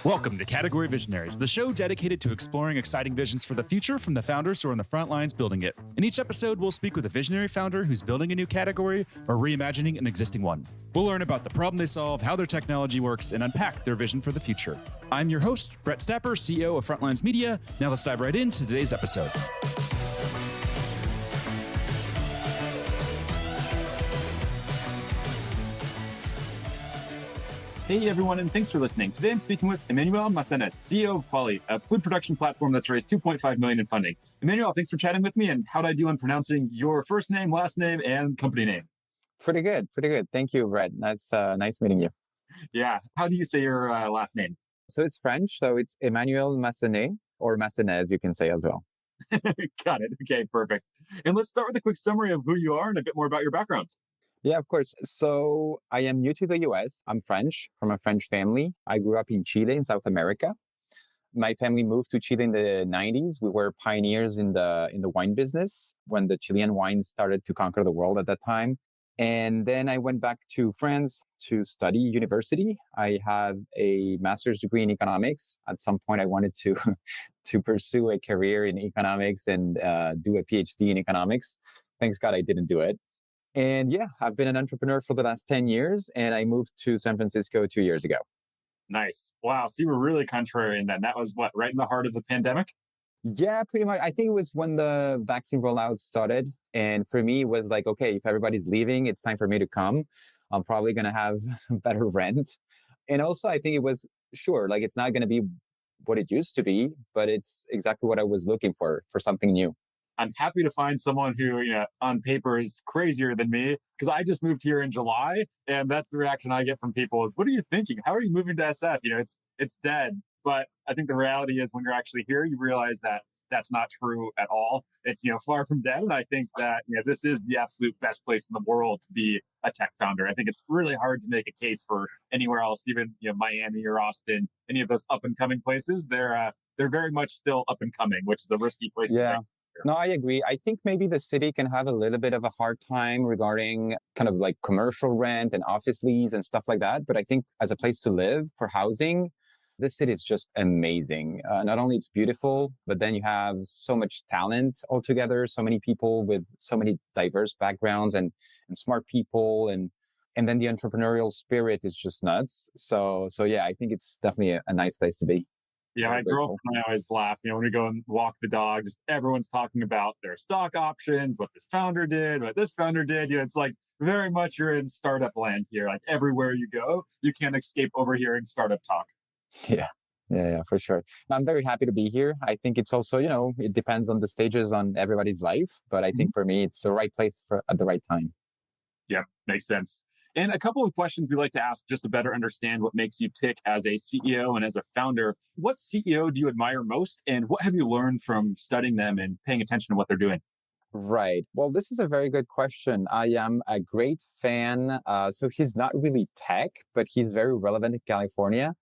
Welcome to Category Visionaries, the show dedicated to exploring exciting visions for the future from the founders who are on the front lines building it. In each episode, we'll speak with a visionary founder who's building a new category or reimagining an existing one. We'll learn about the problem they solve, how their technology works, and unpack their vision for the future. I'm your host, Brett Stapper, CEO of Frontlines Media. Now let's dive right into today's episode. Hey everyone, and thanks for listening. Today I'm speaking with Emmanuel Massenez, CEO of Kwali, a food production platform that's raised $2.5 million in funding. Emmanuel, thanks for chatting with me. And how'd I do on pronouncing your first name, last name, and company name? Pretty good. Thank you, Brett. That's nice meeting you. Yeah. How do you say your last name? So it's French, so it's Emmanuel Massenez, or Massenez, you can say as well. Got it. Okay, perfect. And let's start with a quick summary of who you are and a bit more about your background. Yeah, of course. So I am new to the US. I'm French, from a French family. I grew up in Chile, in South America. My family moved to Chile in the 90s. We were pioneers in the wine business when the Chilean wine started to conquer the world at that time. And then I went back to France to study university. I have a master's degree in economics. At some point, I wanted to to pursue a career in economics and do a PhD in economics. Thanks God I didn't do it. And yeah, I've been an entrepreneur for the last 10 years, and I moved to San Francisco 2 years ago. Nice. Wow. So you were really contrarian then. That was what, right in the heart of the pandemic? Yeah, pretty much. I think it was when the vaccine rollout started. And for me, it was like, okay, if everybody's leaving, it's time for me to come. I'm probably going to have better rent. And also, I think it was, sure, like it's not going to be what it used to be, but it's exactly what I was looking for something new. I'm happy to find someone who, on paper is crazier than me, because I just moved here in July, and that's the reaction I get from people is, what are you thinking? How are you moving to SF? It's dead. But I think the reality is when you're actually here, you realize that that's not true at all. It's, far from dead. And I think that, this is the absolute best place in the world to be a tech founder. I think it's really hard to make a case for anywhere else, even, Miami or Austin, any of those up and coming places. They're very much still up and coming, which is a risky place to make. No, I agree. I think maybe the city can have a little bit of a hard time regarding kind of like commercial rent and office lease and stuff like that. But I think as a place to live for housing, this city is just amazing. Not only it's beautiful, but then you have so much talent altogether, so many people with so many diverse backgrounds and smart people. And then the entrepreneurial spirit is just nuts. So yeah, I think it's definitely a nice place to be. Yeah, my girlfriend and I always laugh. When we go and walk the dog, just everyone's talking about their stock options, what this founder did, what this founder did. It's like very much you're in startup land here. Like everywhere you go, you can't escape overhearing startup talk. Yeah, for sure. I'm very happy to be here. I think it's also, it depends on the stages on everybody's life. But I think for me, it's the right place at the right time. Yeah, makes sense. And a couple of questions we like to ask just to better understand what makes you tick as a CEO and as a founder. What CEO do you admire most? And what have you learned from studying them and paying attention to what they're doing? Right. Well, this is a very good question. I am a great fan. So he's not really tech, but he's very relevant in California.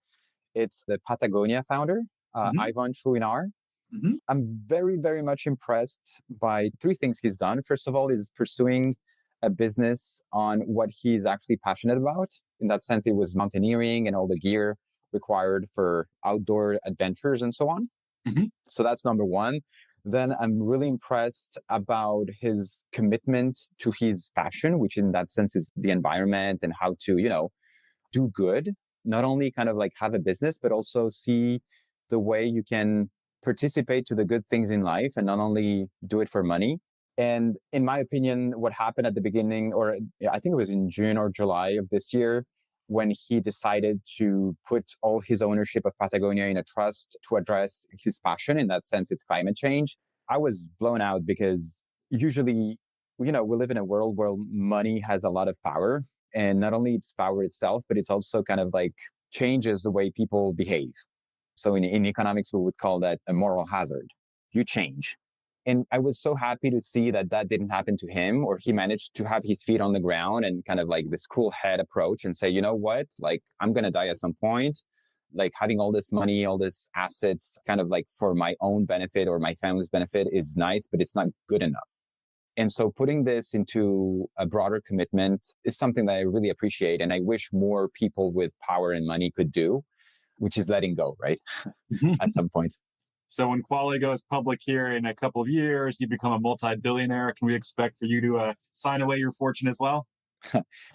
It's the Patagonia founder, Ivan Chouinard. Mm-hmm. I'm very, very much impressed by three things he's done. First of all, is pursuing a business on what he's actually passionate about. In that sense, it was mountaineering and all the gear required for outdoor adventures and so on. Mm-hmm. So that's number one. Then I'm really impressed about his commitment to his passion, which in that sense is the environment and how to, do good. Not only kind of like have a business, but also see the way you can participate to the good things in life and not only do it for money. And in my opinion, what happened at the beginning, or I think it was in June or July of this year, when he decided to put all his ownership of Patagonia in a trust to address his passion, in that sense, it's climate change, I was blown out because usually, we live in a world where money has a lot of power. And not only its power itself, but it's also kind of like changes the way people behave. So in economics, we would call that a moral hazard. You change. And I was so happy to see that didn't happen to him, or he managed to have his feet on the ground and kind of like this cool head approach and say, you know what, like I'm going to die at some point. Like having all this money, all these assets kind of like for my own benefit or my family's benefit is nice, but it's not good enough. And so putting this into a broader commitment is something that I really appreciate. And I wish more people with power and money could do. which is letting go, right? At some point. So when Kwali goes public here in a couple of years, you become a multi-billionaire. Can we expect for you to sign away your fortune as well?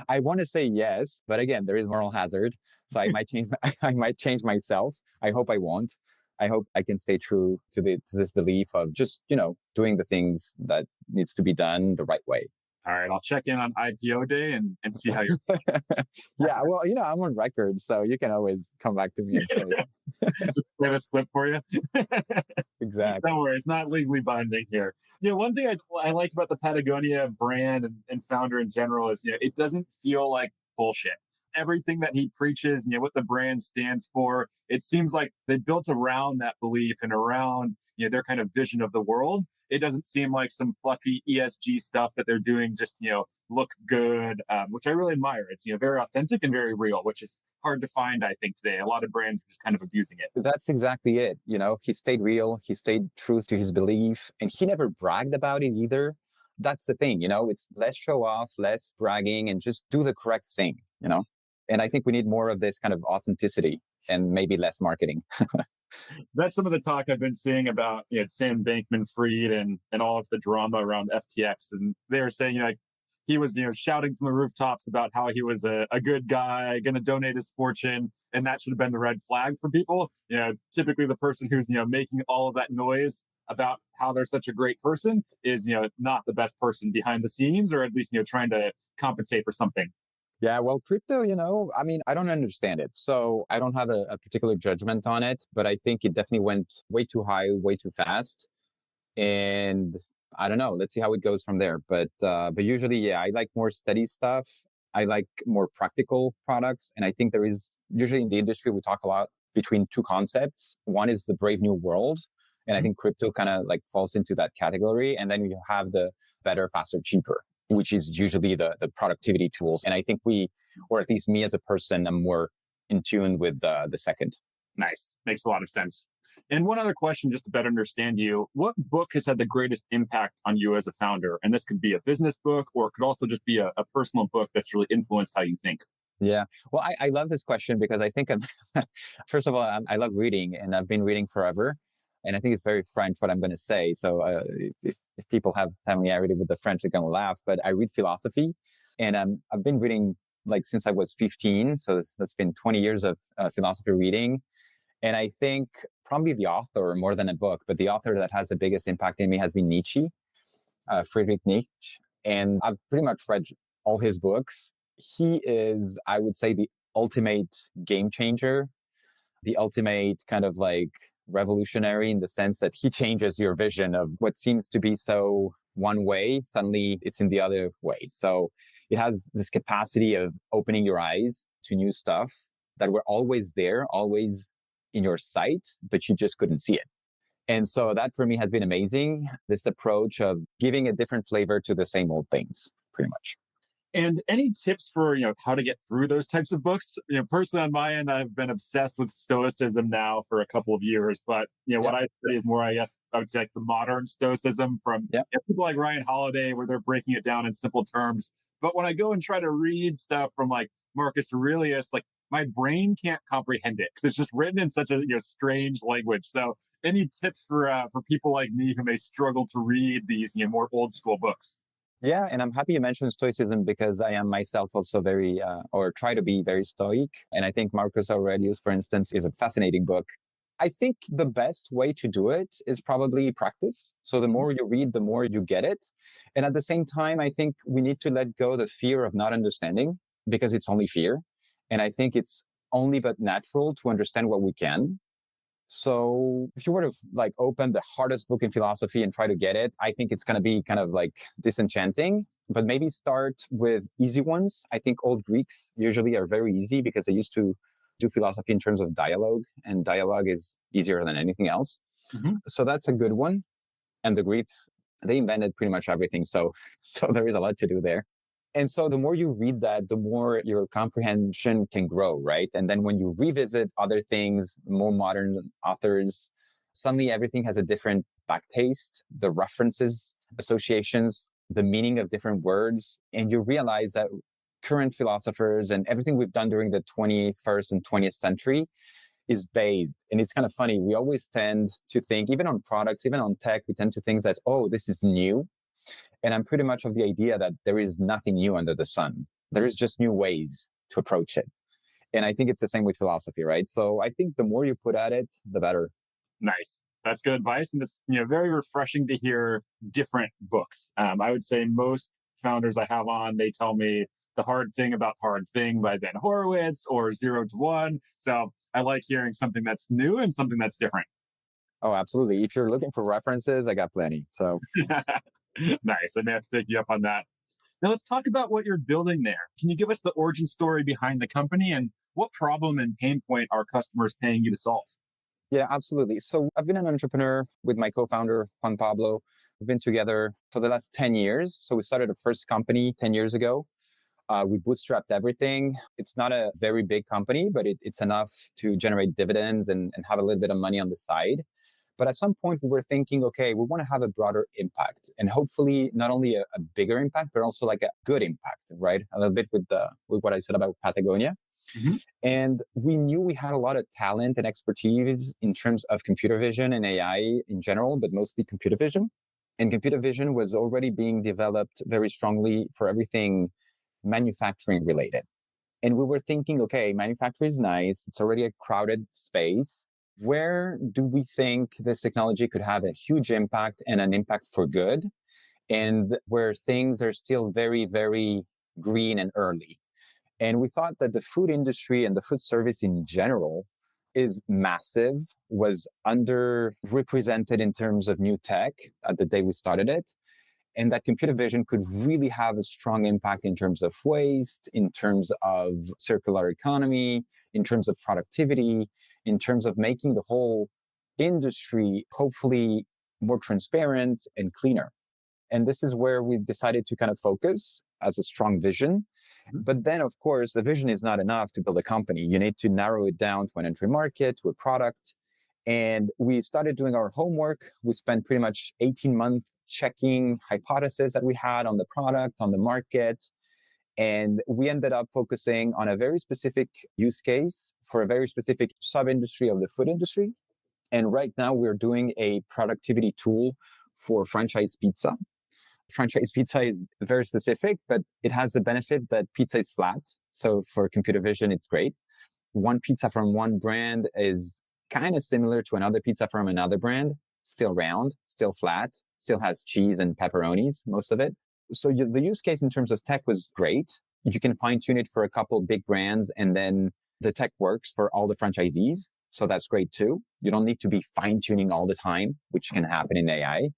I want to say yes, but again, there is moral hazard. So I might change. I might change myself. I hope I won't. I hope I can stay true to this belief of just doing the things that needs to be done the right way. All right, I'll check in on IPO day and see how you're. Yeah, well, I'm on record, so you can always come back to me and say just play this clip for you. Exactly. Don't worry, it's not legally binding here. One thing I like about the Patagonia brand and founder in general is it doesn't feel like bullshit. Everything that he preaches, what the brand stands for, it seems like they built around that belief and around their kind of vision of the world. It doesn't seem like some fluffy ESG stuff that they're doing just look good, which I really admire. It's very authentic and very real, which is hard to find, I think, today. A lot of brands are just kind of abusing it. That's exactly it. He stayed real, he stayed true to his belief, and he never bragged about it either. That's the thing, it's less show off, less bragging, and just do the correct thing, And I think we need more of this kind of authenticity and maybe less marketing. That's some of the talk I've been seeing about Sam Bankman-Fried and all of the drama around FTX. And they were saying he was shouting from the rooftops about how he was a good guy, going to donate his fortune, and that should have been the red flag for people. Typically the person who's making all of that noise about how they're such a great person is not the best person behind the scenes, or at least trying to compensate for something. Yeah, well, crypto, I don't understand it. So I don't have a particular judgment on it, but I think it definitely went way too high, way too fast. And I don't know, let's see how it goes from there. But usually, yeah, I like more steady stuff. I like more practical products. And I think there is usually in the industry, we talk a lot between two concepts. One is the brave new world. And I think crypto kind of like falls into that category. And then you have the better, faster, cheaper, which is usually the productivity tools. And I think we, or at least me as a person, I'm more in tune with the second. Nice. Makes a lot of sense. And one other question, just to better understand you, what book has had the greatest impact on you as a founder? And this could be a business book, or it could also just be a personal book that's really influenced how you think. Yeah. Well, I love this question because I think, first of all, I love reading, and I've been reading forever. And I think it's very French what I'm going to say. So if people have familiarity with the French, they're going to laugh. But I read philosophy, and I've been reading like since I was 15. So that's been 20 years of philosophy reading. And I think probably the author, more than a book, but the author that has the biggest impact in me has been Nietzsche, Friedrich Nietzsche. And I've pretty much read all his books. He is, I would say, the ultimate game changer, the ultimate kind of like revolutionary in the sense that he changes your vision of what seems to be so one way. Suddenly it's in the other way. So it has this capacity of opening your eyes to new stuff that were always there, always in your sight, but you just couldn't see it. And so that for me has been amazing. This approach of giving a different flavor to the same old things, pretty much. And any tips for how to get through those types of books? Personally on my end, I've been obsessed with Stoicism now for a couple of years. But what I study is more, I guess, I would say like the modern Stoicism from people like Ryan Holiday, where they're breaking it down in simple terms. But when I go and try to read stuff from like Marcus Aurelius, like my brain can't comprehend it because it's just written in such a strange language. So any tips for people like me who may struggle to read these more old school books? Yeah, and I'm happy you mentioned Stoicism because I am myself also very, or try to be very Stoic. And I think Marcus Aurelius, for instance, is a fascinating book. I think the best way to do it is probably practice. So the more you read, the more you get it. And at the same time, I think we need to let go the fear of not understanding because it's only fear. And I think it's only but natural to understand what we can. So if you were to like open the hardest book in philosophy and try to get it, I think it's going to be kind of like disenchanting, but maybe start with easy ones. I think old Greeks usually are very easy because they used to do philosophy in terms of dialogue, and dialogue is easier than anything else. Mm-hmm. So that's a good one. And the Greeks, they invented pretty much everything. So there is a lot to do there. And so the more you read that, the more your comprehension can grow, right? And then when you revisit other things, more modern authors, suddenly everything has a different backtaste, the references, associations, the meaning of different words. And you realize that current philosophers and everything we've done during the 21st and 20th century is based. And it's kind of funny. We always tend to think, even on products, even on tech, we tend to think that, oh, this is new. And I'm pretty much of the idea that there is nothing new under the sun. There is just new ways to approach it. And I think it's the same with philosophy, right? So I think the more you put at it, the better. Nice. That's good advice. And it's, very refreshing to hear different books. I would say most founders I have on, they tell me The Hard Thing About Hard Thing by Ben Horowitz or 0 to 1. So I like hearing something that's new and something that's different. Oh, absolutely. If you're looking for references, I got plenty. So Nice. I may have to take you up on that. Now let's talk about what you're building there. Can you give us the origin story behind the company and what problem and pain point are customers paying you to solve? yeah, absolutely. So I've been an entrepreneur with my co-founder, Juan Pablo. We've been together for the last 10 years. So we started the first company 10 years ago. We bootstrapped everything. It's not a very big company, but it's enough to generate dividends and have a little bit of money on the side. But at some point, we were thinking, okay, we want to have a broader impact and hopefully not only a bigger impact, but also like a good impact, right? A little bit with what I said about Patagonia. Mhm. And we knew we had a lot of talent and expertise in terms of computer vision and AI in general, but mostly computer vision. And computer vision was already being developed very strongly for everything manufacturing related. And we were thinking, okay, manufacturing is nice. It's already a crowded space. Where do we think this technology could have a huge impact and an impact for good? And where things are still very, very green and early. And we thought that the food industry and the food service in general is massive, was underrepresented in terms of new tech at the day we started it. And that computer vision could really have a strong impact in terms of waste, in terms of circular economy, in terms of productivity, in terms of making the whole industry hopefully more transparent and cleaner. And this is where we decided to kind of focus as a strong vision. Mhm. But then, of course, the vision is not enough to build a company. You need to narrow it down to an entry market, to a product. And we started doing our homework. We spent pretty much 18 months checking hypotheses that we had on the product, on the market. And we ended up focusing on a very specific use case for a very specific sub-industry of the food industry. And right now we're doing a productivity tool for franchise pizza. Franchise pizza is very specific, but it has the benefit that pizza is flat. So for computer vision, it's great. One pizza from one brand is kind of similar to another pizza from another brand, still round, still flat, still has cheese and pepperonis, most of it. So the use case in terms of tech was great. You can fine tune it for a couple of big brands and then the tech works for all the franchisees. So that's great too. You don't need to be fine tuning all the time, which can happen in AI.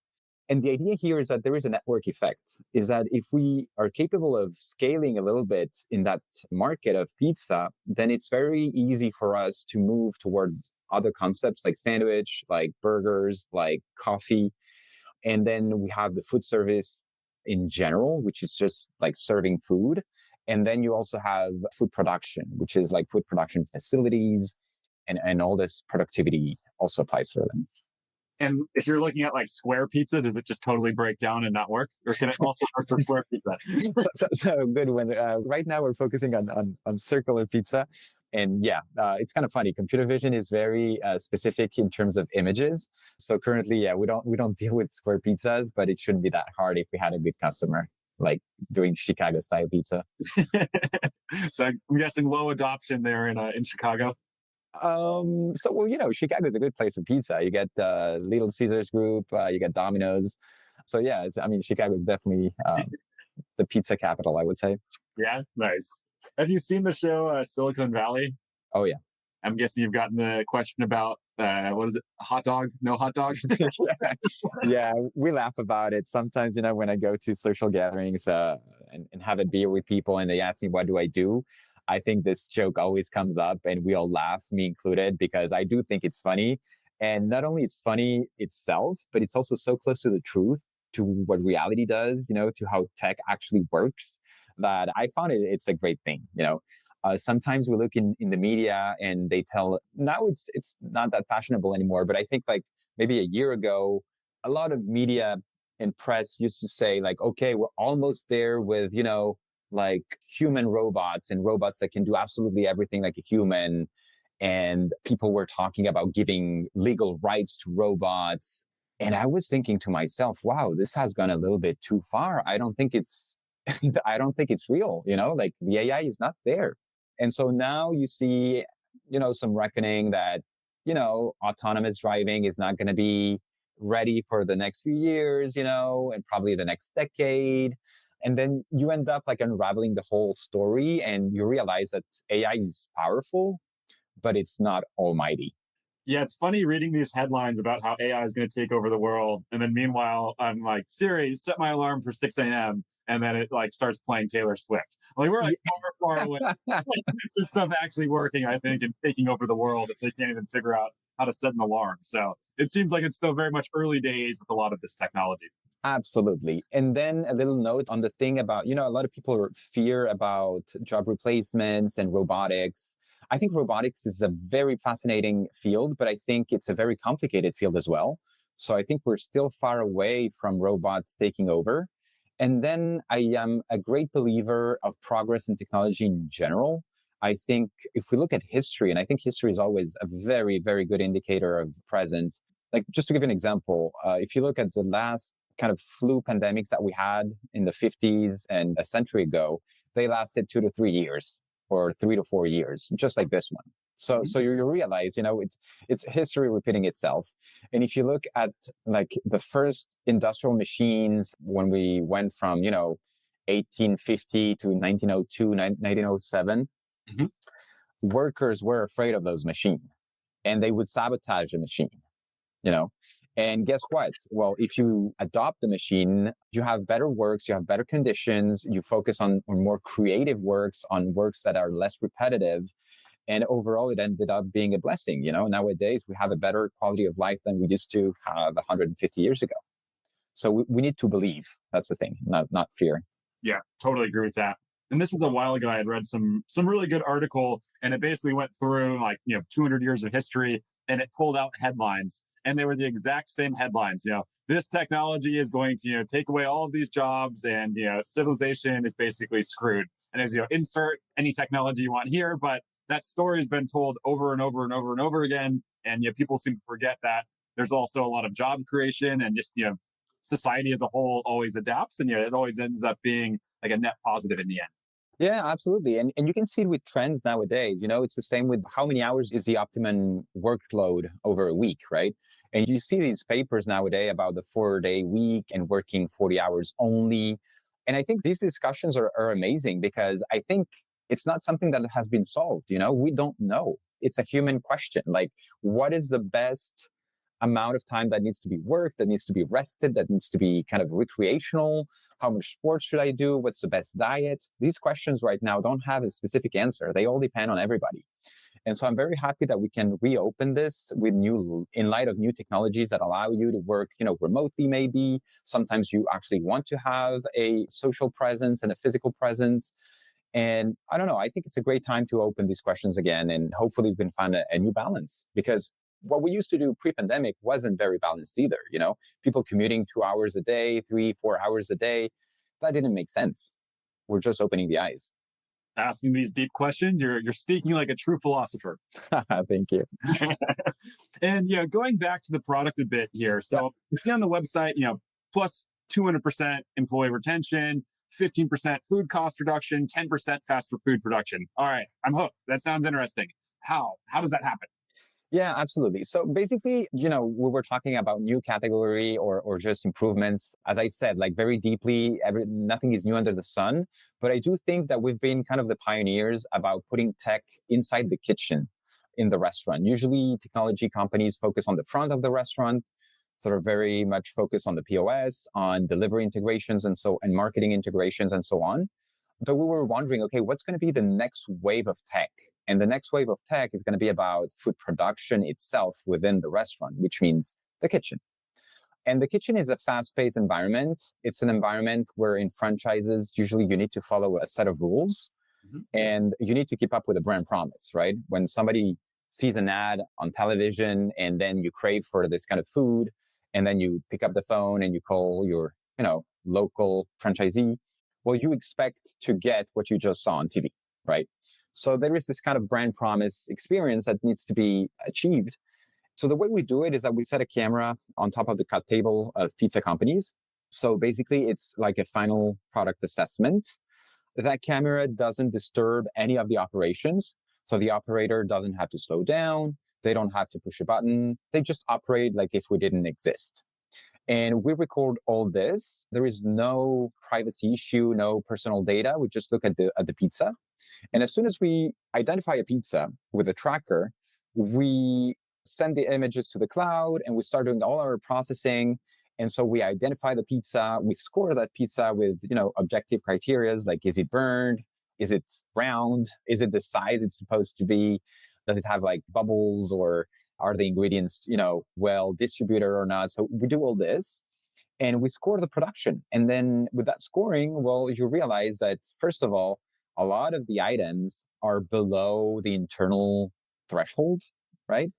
And the idea here is that there is a network effect, is that if we are capable of scaling a little bit in that market of pizza, then it's very easy for us to move towards other concepts like sandwich, like burgers, like coffee. And then we have the food service in general, which is just like serving food. And then you also have food production, which is like food production facilities and all this productivity also applies for them. And if you're looking at like square pizza, does it just totally break down and not work? Or can it also work for square pizza? So good one. Right now we're focusing on circular pizza. And yeah, it's kind of funny. Computer vision is very specific in terms of images. So currently, yeah, we don't deal with square pizzas, but it shouldn't be that hard if we had a good customer like doing Chicago style pizza. So I'm guessing low adoption there in Chicago. So well, Chicago is a good place for pizza. You get Little Caesars Group, you get Domino's. So yeah, Chicago is definitely the pizza capital, I would say. Yeah, nice. Have you seen the show Silicon Valley? Oh yeah. I'm guessing you've gotten the question about what is it? Hot dog? No hot dog? Yeah, we laugh about it sometimes. When I go to social gatherings and have a beer with people, and they ask me what do I do, I think this joke always comes up, and we all laugh, me included, because I do think it's funny. And not only it's funny itself, but it's also so close to the truth, to what reality does, to how tech actually works, that I found it's a great thing. Sometimes we look in the media and they tell, now it's not that fashionable anymore, but I think like maybe a year ago, a lot of media and press used to say like, okay, we're almost there with, like human robots and robots that can do absolutely everything like a human. and people were talking about giving legal rights to robots. And I was thinking to myself, wow, this has gone a little bit too far. I don't think it's I don't think it's real, like the AI is not there. And so now you see, some reckoning that, autonomous driving is not going to be ready for the next few years, and probably the next decade. And then you end up like unraveling the whole story and you realize that AI is powerful, but it's not almighty. Yeah, it's funny reading these headlines about how AI is going to take over the world, and then meanwhile, I'm like, Siri, set my alarm for 6 a.m., and then it like starts playing Taylor Swift. Like we're like far, far away from this stuff actually working, I think, and taking over the world if they can't even figure out how to set an alarm. So it seems like it's still very much early days with a lot of this technology. Absolutely. And then a little note on the thing about, a lot of people fear about job replacements and robotics. I think robotics is a very fascinating field, but I think it's a very complicated field as well. So I think we're still far away from robots taking over. And then I am a great believer of progress in technology in general. I think if we look at history, and I think history is always a very, very good indicator of present. Like just to give you an example, if you look at the last kind of flu pandemics that we had in the 50s and a century ago, they lasted 2 to 3 years or 3 to 4 years, just like this one. So you realize, it's history repeating itself. And if you look at like the first industrial machines, when we went from, 1850 to 1902, 1907, Mhm. workers were afraid of those machines and they would sabotage the machine, you know? And guess what? Well, if you adopt the machine, you have better works, you have better conditions, you focus on more creative works, on works that are less repetitive. And overall, it ended up being a blessing. Nowadays, we have a better quality of life than we used to have 150 years ago. So we need to believe. That's the thing, not fear. Yeah, totally agree with that. And this was a while ago. I had read some really good article, and it basically went through 200 years of history, and it pulled out headlines, and they were the exact same headlines. This technology is going to take away all of these jobs, and civilization is basically screwed. And there's insert any technology you want here, but that story has been told over and over and over and over again, and people seem to forget that there's also a lot of job creation, and just society as a whole always adapts, and it always ends up being like a net positive in the end. Yeah, absolutely. And you can see it with trends nowadays. It's the same with how many hours is the optimum workload over a week, right? And you see these papers nowadays about the 4-day week and working 40 hours only. And I think these discussions are amazing because I think it's not something that has been solved. We don't know. It's a human question. Like, what is the best amount of time that needs to be worked, that needs to be rested, that needs to be kind of recreational? How much sports should I do? What's the best diet? These questions right now don't have a specific answer. They all depend on everybody. And so I'm very happy that we can reopen this in light of new technologies that allow you to work, remotely maybe. Sometimes you actually want to have a social presence and a physical presence. And I don't know, I think it's a great time to open these questions again, and hopefully we can find a new balance, because what we used to do pre-pandemic wasn't very balanced either. People commuting 2 hours a day, 3, 4 hours a day, that didn't make sense. We're just opening the eyes. Asking these deep questions, you're speaking like a true philosopher. Thank you. And going back to the product a bit here. So you see on the website, plus 200% employee retention, 15% food cost reduction, 10% faster food production. All right, I'm hooked. That sounds interesting. How does that happen? Yeah, absolutely. So basically, we were talking about new category or just improvements. As I said, like very deeply, nothing is new under the sun. But I do think that we've been kind of the pioneers about putting tech inside the kitchen in the restaurant. Usually technology companies focus on the front of the restaurant, sort of very much focus on the POS, on delivery integrations and marketing integrations and so on. But we were wondering, okay, what's going to be the next wave of tech? And the next wave of tech is going to be about food production itself within the restaurant, which means the kitchen. And the kitchen is a fast-paced environment. It's an environment where in franchises, usually you need to follow a set of rules, and you need to keep up with the brand promise, right? When somebody sees an ad on television and then you crave for this kind of food, and then you pick up the phone and you call your, local franchisee, well, you expect to get what you just saw on TV, right? So there is this kind of brand promise experience that needs to be achieved. So the way we do it is that we set a camera on top of the cut table of pizza companies. So basically it's like a final product assessment. That camera doesn't disturb any of the operations. So the operator doesn't have to slow down. They don't have to push a button. They just operate like if we didn't exist. And we record all this. There is no privacy issue, no personal data. We just look at the pizza. And as soon as we identify a pizza with a tracker, we send the images to the cloud and we start doing all our processing. And so we identify the pizza, we score that pizza with, objective criterias like, is it burned? Is it round? Is it the size it's supposed to be? Does it have like bubbles, or are the ingredients, well distributed or not? So we do all this and we score the production. And then with that scoring, well, you realize that first of all, a lot of the items are below the internal threshold, right?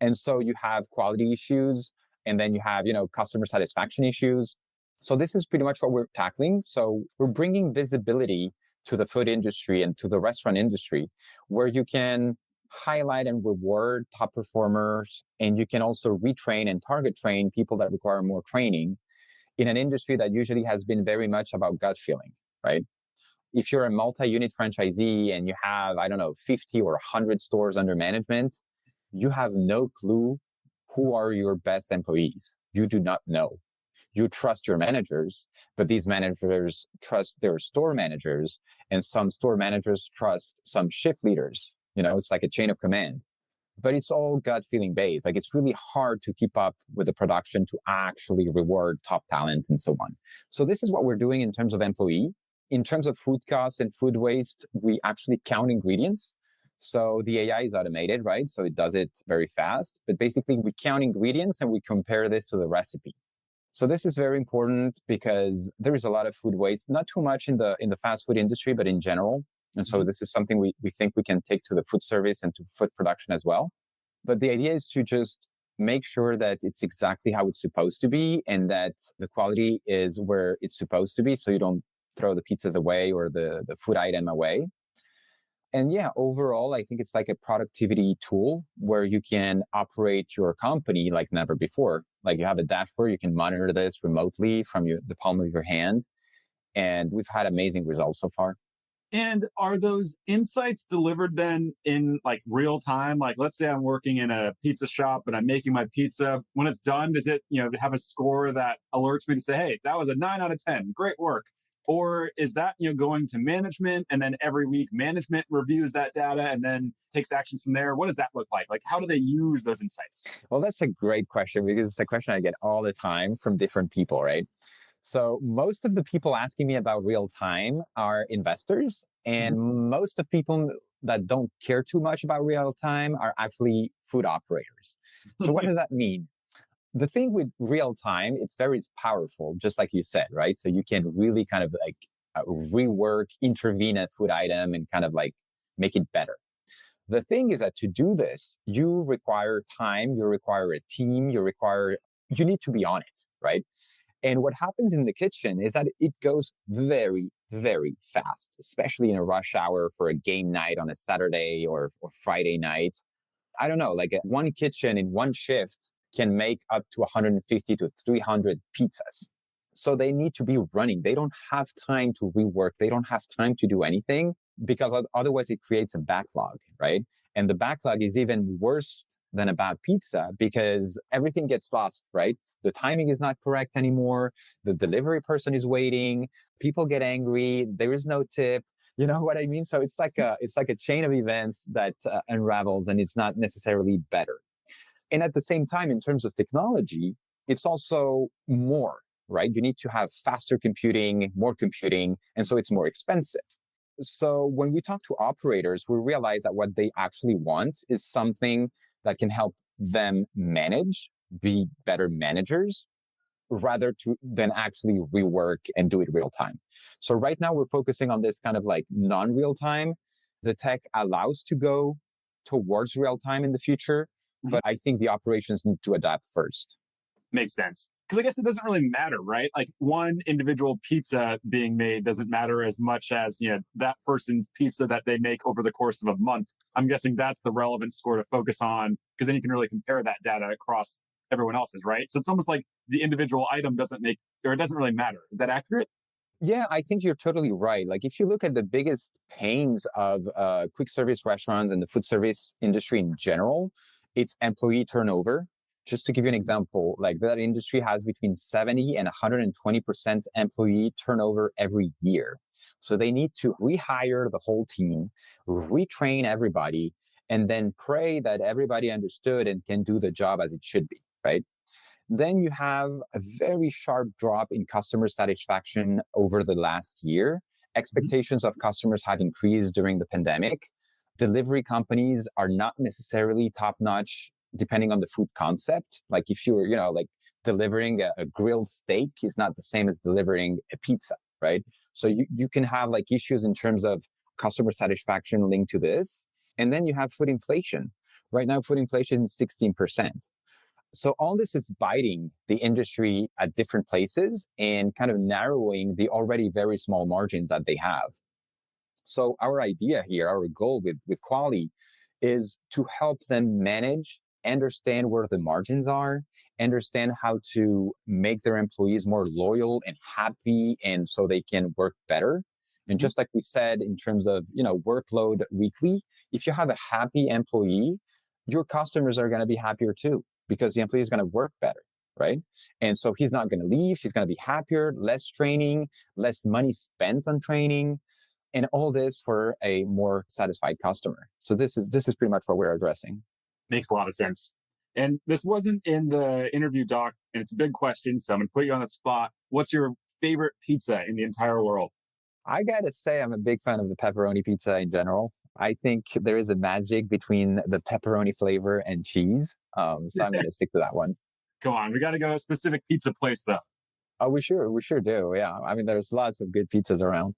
And so you have quality issues, and then you have, customer satisfaction issues. So this is pretty much what we're tackling. So we're bringing visibility to the food industry and to the restaurant industry, where you can highlight and reward top performers, and you can also retrain and target train people that require more training in an industry that usually has been very much about gut feeling, right? If you're a multi-unit franchisee and you have, 50 or 100 stores under management, you have no clue who are your best employees. You do not know. You trust your managers, but these managers trust their store managers, and some store managers trust some shift leaders. It's like a chain of command, but it's all gut feeling based. Like, it's really hard to keep up with the production to actually reward top talent and so on. So this is what we're doing in terms of employee. In terms of food costs and food waste, we actually count ingredients. So the AI is automated, right? So it does it very fast. But basically, we count ingredients and we compare this to the recipe. So this is very important because there is a lot of food waste, not too much in the fast food industry, but in general. And so this is something we think we can take to the food service and to food production as well. But the idea is to just make sure that it's exactly how it's supposed to be, and that the quality is where it's supposed to be. So you don't throw the pizzas away or the food item away. And yeah, overall, I think it's like a productivity tool where you can operate your company like never before. Like, you have a dashboard, you can monitor this remotely from the palm of your hand. And we've had amazing results so far. And are those insights delivered then in like real time? Like, let's say I'm working in a pizza shop and I'm making my pizza. When it's done, does it, have a score that alerts me to say, hey, that was a 9 out of 10. Great work. Or is that, going to management, and then every week management reviews that data and then takes actions from there? What does that look like? Like, how do they use those insights? Well, that's a great question, because it's a question I get all the time from different people, right? So most of the people asking me about real time are investors, and most of people that don't care too much about real time are actually food operators. So what does that mean? The thing with real time, it's very powerful, just like you said, right? So you can really kind of like rework, intervene a food item and kind of like make it better. The thing is that to do this, you require time, you require a team, you need to be on it, right? And what happens in the kitchen is that it goes very, very fast, especially in a rush hour for a game night on a Saturday or Friday night. I don't know, like one kitchen in one shift can make up to 150 to 300 pizzas. So they need to be running. They don't have time to rework. They don't have time to do anything, because otherwise it creates a backlog, right? And the backlog is even worse than a bad pizza, because everything gets lost, right? The timing is not correct anymore. The delivery person is waiting. People get angry. There is no tip. You know what I mean? So it's like a chain of events that unravels, and it's not necessarily better. And at the same time, in terms of technology, it's also more, right? You need to have faster computing, more computing, and so it's more expensive. So when we talk to operators, we realize that what they actually want is something that can help them manage, be better managers, rather than actually rework and do it real time. So right now we're focusing on this kind of like non-real time. The tech allows to go towards real time in the future, but I think the operations need to adapt first. Makes sense. because I guess it doesn't really matter, right? Like one individual pizza being made doesn't matter as much as, that person's pizza that they make over the course of a month. I'm guessing that's the relevant score to focus on, because then you can really compare that data across everyone else's, right? So it's almost like the individual item doesn't make, or it doesn't really matter. Is that accurate? Yeah, I think you're totally right. Like if you look at the biggest pains of quick service restaurants and the food service industry in general, it's employee turnover. Just to give you an example, like that industry has between 70 and 120% employee turnover every year. So they need to rehire the whole team, retrain everybody, and then pray that everybody understood and can do the job as it should be, right? Then you have a very sharp drop in customer satisfaction over the last year. Mhm. Expectations of customers have increased during the pandemic. Delivery companies are not necessarily top notch depending on the food concept. Like if you're, like delivering a grilled steak is not the same as delivering a pizza, right? So you can have like issues in terms of customer satisfaction linked to this. And then you have food inflation. Right now, food inflation is 16%. So all this is biting the industry at different places and kind of narrowing the already very small margins that they have. So our idea here, our goal with Kwali is to help them manage, understand where the margins are, understand how to make their employees more loyal and happy, and so they can work better. And Mhm. just like we said, in terms of, workload weekly, if you have a happy employee, your customers are going to be happier too, because the employee is going to work better, right? And so he's not going to leave. He's going to be happier, less training, less money spent on training, and all this for a more satisfied customer. So this is pretty much what we're addressing. Makes a lot of sense. And this wasn't in the interview doc, and it's a big question, so I'm going to put you on the spot. What's your favorite pizza in the entire world? I gotta say, I'm a big fan of the pepperoni pizza in general. I think there is a magic between the pepperoni flavor and cheese. So I'm gonna stick to that one. Come on, we got to go a specific pizza place, though. Oh, we sure do. Yeah, I mean, there's lots of good pizzas around.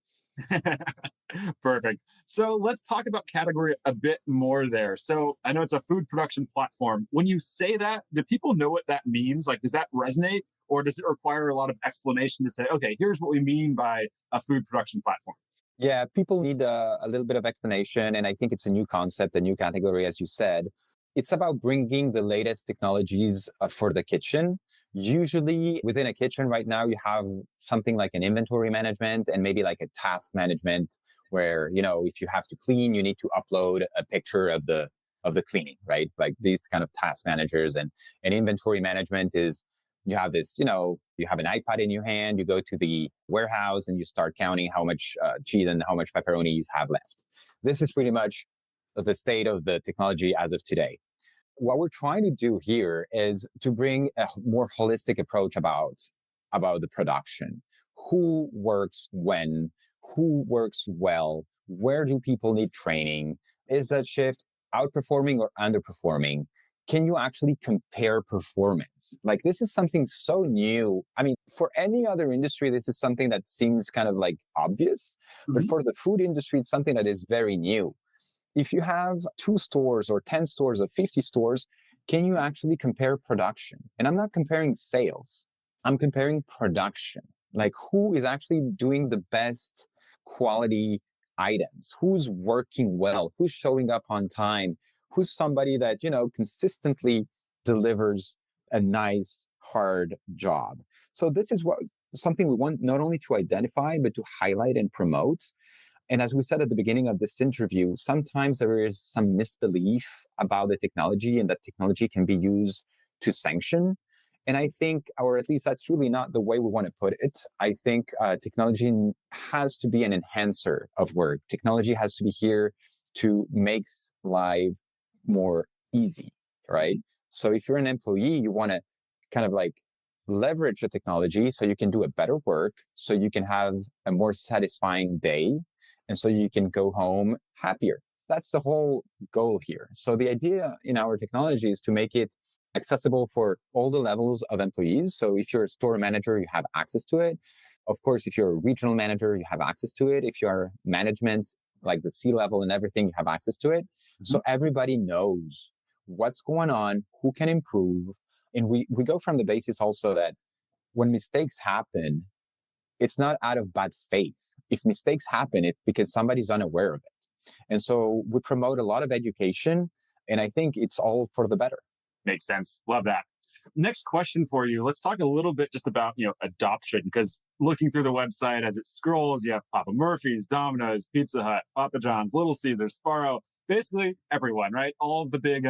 Perfect. So let's talk about category a bit more there. So I know it's a food production platform. When you say that, do people know what that means? Like, does that resonate, or does it require a lot of explanation to say, okay, here's what we mean by a food production platform? Yeah, people need a little bit of explanation, and I think it's a new concept, a new category, as you said. It's about bringing the latest technologies for the kitchen. Usually, within a kitchen right now, you have something like an inventory management and maybe like a task management, where if you have to clean, you need to upload a picture of the cleaning, right? Like these kind of task managers, and inventory management is you have this, you have an iPad in your hand, you go to the warehouse and you start counting how much cheese and how much pepperoni you have left. This is pretty much the state of the technology as of today. What we're trying to do here is to bring a more holistic approach about the production. Who works when? Who works well? Where do people need training? Is that shift outperforming or underperforming? Can you actually compare performance? Like this is something so new. I mean, for any other industry, this is something that seems kind of like obvious, but Mhm. for the food industry, it's something that is very new. If you have 2 stores or 10 stores or 50 stores, can you actually compare production? And I'm not comparing sales, I'm comparing production. Like who is actually doing the best quality items? Who's working well? Who's showing up on time? Who's somebody that, consistently delivers a nice, hard job? So this is what something we want not only to identify, but to highlight and promote. And as we said at the beginning of this interview, sometimes there is some misbelief about the technology and that technology can be used to sanction. And I think, or at least that's really not the way we want to put it. I think technology has to be an enhancer of work. Technology has to be here to make life more easy, right? So if you're an employee, you want to kind of like leverage the technology so you can do a better work, so you can have a more satisfying day, and so you can go home happier. That's the whole goal here. So the idea in our technology is to make it accessible for all the levels of employees. So if you're a store manager, you have access to it. Of course, if you're a regional manager, you have access to it. If you're management, like the C level and everything, you have access to it. Mhm. So everybody knows what's going on, who can improve. And we go from the basis also that when mistakes happen, it's not out of bad faith. If mistakes happen, it's because somebody's unaware of it. And so we promote a lot of education, and I think it's all for the better. Makes sense. Love that. Next question for you. Let's talk a little bit just about, adoption, because looking through the website as it scrolls, you have Papa Murphy's, Domino's, Pizza Hut, Papa John's, Little Caesars, Sparrow, basically everyone, right? All of the big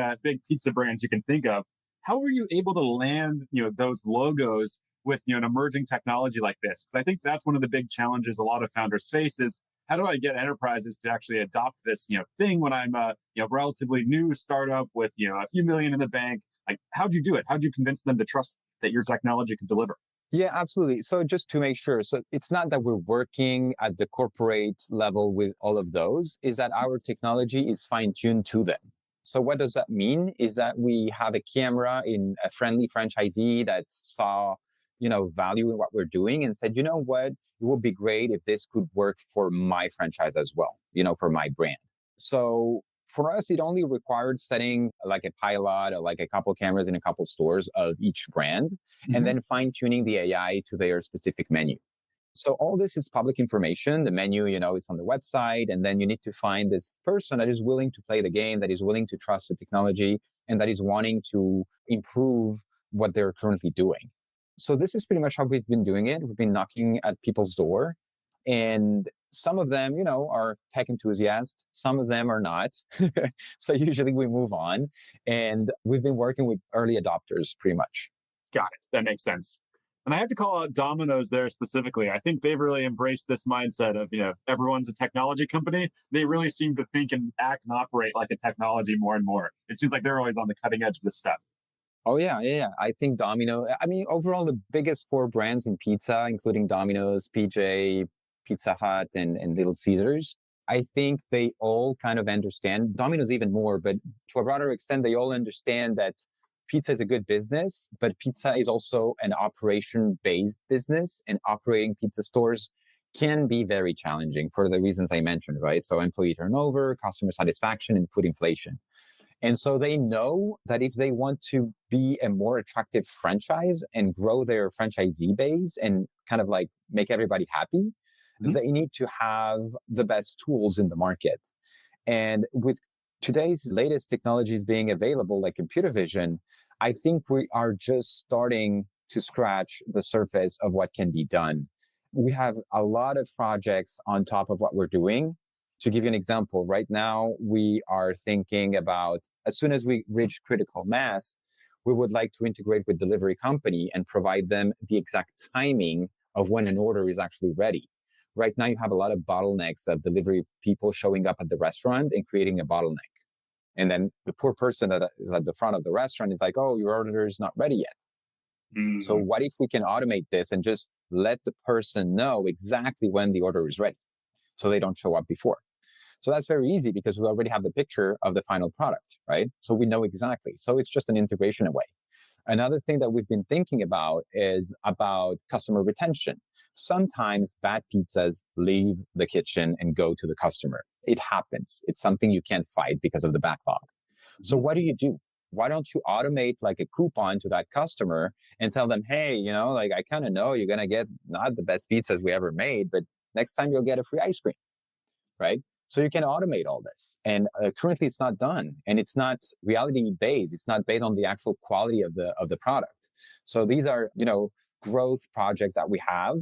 pizza brands you can think of. How were you able to land, those logos with, an emerging technology like this? Because I think that's one of the big challenges a lot of founders face is how do I get enterprises to actually adopt this, thing when I'm a, relatively new startup with, a few million in the bank? Like, how'd you do it? How'd you convince them to trust that your technology could deliver? Yeah, absolutely. So just to make sure, so it's not that we're working at the corporate level with all of those, is that our technology is fine-tuned to them. So what does that mean? Is that we have a camera in a friendly franchisee that saw, value in what we're doing and said, you know what, it would be great if this could work for my franchise as well, for my brand. So for us, it only required setting like a pilot or like a couple cameras in a couple stores of each brand, and then fine tuning the AI to their specific menu. So all this is public information. The menu, it's on the website, and then you need to find this person that is willing to play the game, that is willing to trust the technology, and that is wanting to improve what they're currently doing. So this is pretty much how we've been doing it. We've been knocking at people's door, and some of them, are tech enthusiasts. Some of them are not. So usually we move on, and we've been working with early adopters pretty much. Got it. That makes sense. And I have to call out Domino's there specifically. I think they've really embraced this mindset of, everyone's a technology company. They really seem to think and act and operate like a technology more and more. It seems like they're always on the cutting edge of this stuff. Oh, yeah. I think overall, the biggest four brands in pizza, including Domino's, PJ, Pizza Hut, and Little Caesars, I think they all kind of understand, Domino's even more, but to a broader extent, they all understand that pizza is a good business, but pizza is also an operation-based business, and operating pizza stores can be very challenging for the reasons I mentioned, right? So employee turnover, customer satisfaction, and food inflation. And so they know that if they want to be a more attractive franchise and grow their franchisee base and kind of like make everybody happy, they need to have the best tools in the market. And with today's latest technologies being available, like computer vision, I think we are just starting to scratch the surface of what can be done. We have a lot of projects on top of what we're doing. To give you an example, right now we are thinking about, as soon as we reach critical mass, we would like to integrate with delivery company and provide them the exact timing of when an order is actually ready. Right now you have a lot of bottlenecks of delivery people showing up at the restaurant and creating a bottleneck. And then the poor person that is at the front of the restaurant is like, oh, your order is not ready yet. So what if we can automate this and just let the person know exactly when the order is ready so they don't show up before? So that's very easy because we already have the picture of the final product, right? So we know exactly. So it's just an integration away. Another thing that we've been thinking about is about customer retention. Sometimes bad pizzas leave the kitchen and go to the customer. It happens. It's something you can't fight because of the backlog. So what do? Why don't you automate like a coupon to that customer and tell them, hey, I kind of know you're going to get not the best pizzas we ever made, but next time you'll get a free ice cream, right? So you can automate all this. And currently it's not done, and it's not reality based. It's not based on the actual quality of the product. So these are, growth projects that we have.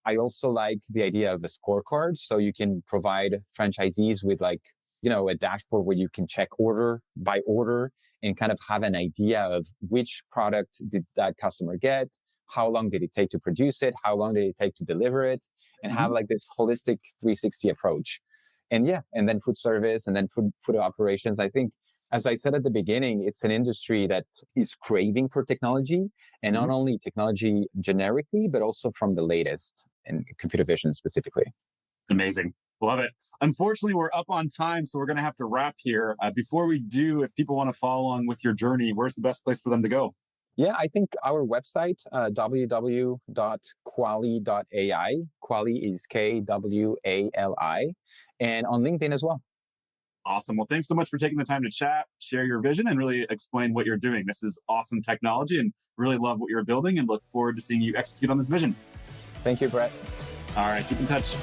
I also like the idea of a scorecard. So you can provide franchisees with a dashboard where you can check order by order and kind of have an idea of which product did that customer get, how long did it take to produce it, how long did it take to deliver it, and have like this holistic 360 approach. And then food service, and then food operations. I think, as I said at the beginning, it's an industry that is craving for technology, and not only technology generically, but also from the latest in computer vision specifically. Amazing. Love it. Unfortunately, we're up on time, so we're going to have to wrap here. Before we do, if people want to follow along with your journey, where's the best place for them to go? Yeah, I think our website, www.kwali.ai. Kwali is Kwali, and on LinkedIn as well. Awesome. Well, thanks so much for taking the time to chat, share your vision, and really explain what you're doing. This is awesome technology and really love what you're building and look forward to seeing you execute on this vision. Thank you, Brett. All right. Keep in touch.